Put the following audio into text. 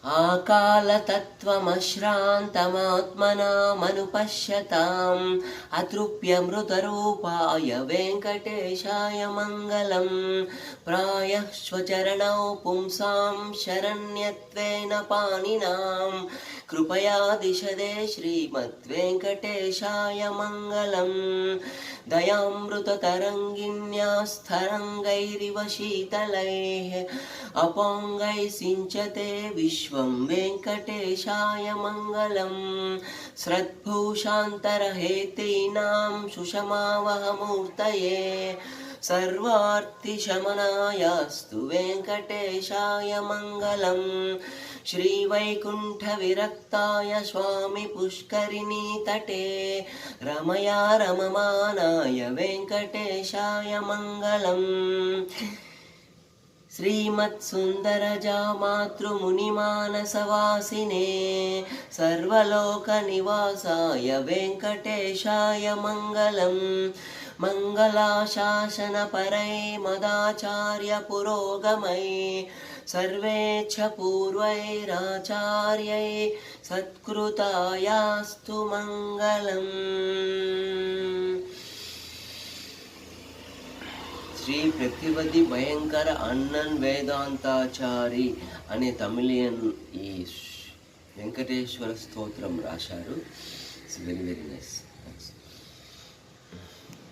आकालतत्त्वमश्रान्तमात्मनामनुपश्यताम् अतृप्यमृतरूपाय वेङ्कटेशाय मङ्गलम्। प्रायः स्वचरणौ पुंसां शरण्यत्वेन पाणिनां कृपया दिशदे श्रीमद्वेङ्कटेशाय मङ्गलम्। दयामृततरङ्गिन्यास्तरङ्गैरिव शीतलैः अपोङ्गैः सिञ्चते विश्वं वेङ्कटेशाय मङ्गलम्। श्रद्भूषान्तरहेतीनां सुषमावहमूर्तये सर्वार्तिशमनायास्तु वेङ्कटेशाय मङ्गलम्। श्रीवैकुण्ठविरक्ताय स्वामी पुष्करिणीतटे रमया रममानाय वेङ्कटेशाय मङ्गलम्। श्रीमत्सुन्दरजा मातृमुनिमानसवासिने सर्वलोकनिवासाय वेङ्कटेशाय मङ्गलम्। मङ्गलाशासनपरै मदाचार्यपुरोगमै सर्वेच्छ पूर्वैराचार्यै सत्कृतायास्तु मङ्गलम्। శ్రీ ప్రతిపది భయంకర అన్నన్ వేదాంతాచారి అనే తమిళియన్ ఈ వెంకటేశ్వర స్తోత్రం రాశారు. It's very very nice.